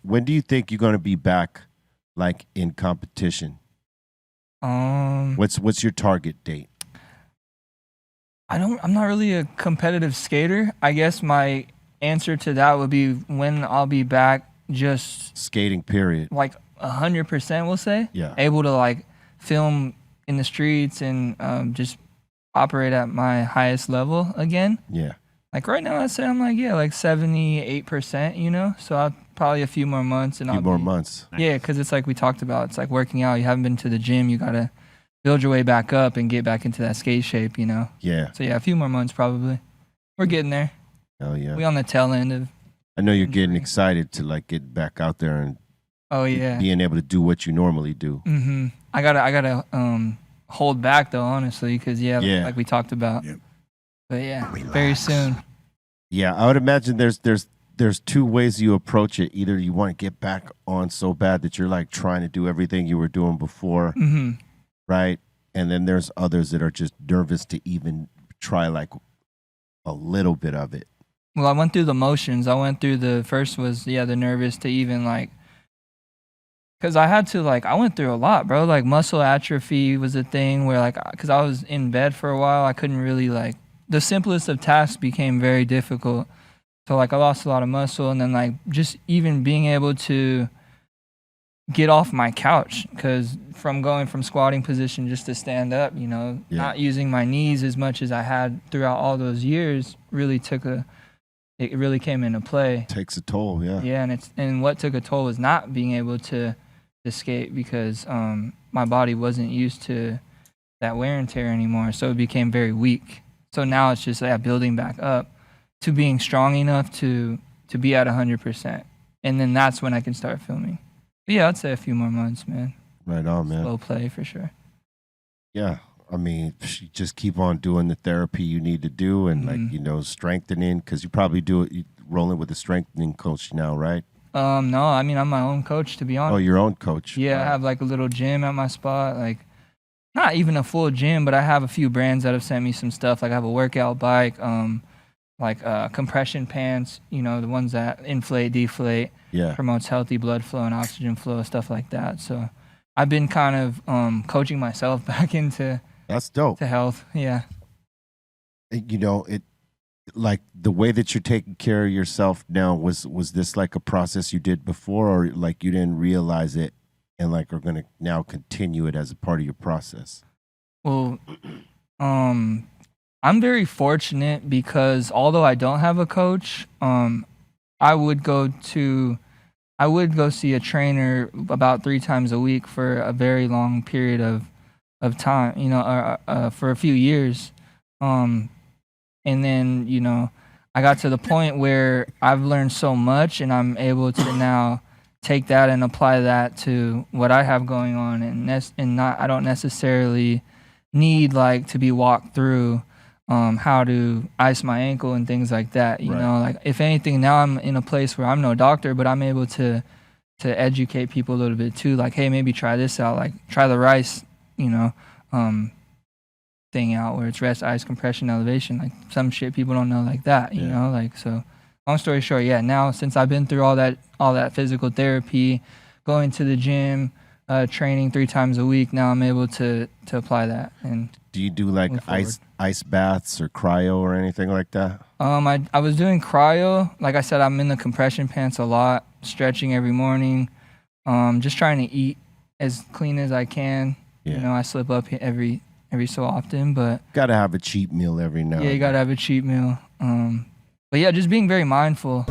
when do you think you're gonna be back, like in competition? What's your target date? I'm not really a competitive skater. I guess my answer to that would be when I'll be back, just Skating period. like 100%, we'll say. Yeah. Able to like film in the streets and just operate at my highest level again. Yeah. Like right now, I'd say I'm like, yeah, like 78%, you know? So I'll probably a few more months. And A few more months. Yeah, because it's like we talked about. It's like working out. You haven't been to the gym. You got to build your way back up and get back into that skate shape, you know? Yeah. So yeah, a few more months probably. We're getting there. Hell yeah. We on the tail end of. I know you're getting excited to like get back out there and Oh yeah. being able to do what you normally do. Mm-hmm. I gotta hold back though, honestly, because like we talked about. Yep. But yeah, very soon. Yeah, I would imagine there's two ways you approach it. Either you want to get back on so bad that you're like trying to do everything you were doing before, right? And then there's others that are just nervous to even try like a little bit of it. Well, I went through the motions. I went through the first was the nervous to even like, because I had to like, I went through a lot, bro. Like muscle atrophy was a thing where like, because I was in bed for a while, I couldn't really like, the simplest of tasks became very difficult. So like I lost a lot of muscle, and then like just even being able to get off my couch, because from going from squatting position just to stand up, you know, not using my knees as much as I had throughout all those years really it really came into play. Takes a toll, yeah. Yeah, and what took a toll was not being able to skate, because my body wasn't used to that wear and tear anymore, so it became very weak. So now it's just building back up to being strong enough to be at 100%, and then that's when I can start filming. But yeah, I'd say a few more months, man. Right on, man. Slow play for sure. Yeah, I mean, just keep on doing the therapy you need to do, and like, you know, strengthening, because you probably do it rolling with a strengthening coach now, right? No, I mean, I'm my own coach, to be honest. Oh, your own coach. Yeah, right. I have like a little gym at my spot, like not even a full gym, but I have a few brands that have sent me some stuff. Like I have a workout bike, compression pants, you know, the ones that inflate, deflate, promotes healthy blood flow and oxygen flow, stuff like that. So I've been kind of coaching myself back into that's dope to health. Yeah. You know, it like the way that you're taking care of yourself now, was this like a process you did before, or like you didn't realize it and like are gonna now continue it as a part of your process? Well, I'm very fortunate because although I don't have a coach, I would go see a trainer about 3 times a week for a very long period of time, you know, for a few years. And then, you know, I got to the point where I've learned so much, and I'm able to now take that and apply that to what I have going on, I don't necessarily need like to be walked through how to ice my ankle and things like that. You know, like if anything, now I'm in a place where I'm no doctor, but I'm able to educate people a little bit too. Like, hey, maybe try this out. Like try the rice, you know, thing out where it's rest, ice, compression, elevation. Like some shit people don't know like that. You know, like so. Long story short, now since I've been through all that physical therapy, going to the gym, training 3 times a week, now I'm able to apply that. And do you do like ice baths or cryo or anything like that? I was doing cryo. Like I said, I'm in the compression pants a lot, stretching every morning, just trying to eat as clean as I can. You know, I slip up every so often, but gotta have a cheat meal every now. Yeah, you gotta have a cheat meal. But yeah, just being very mindful.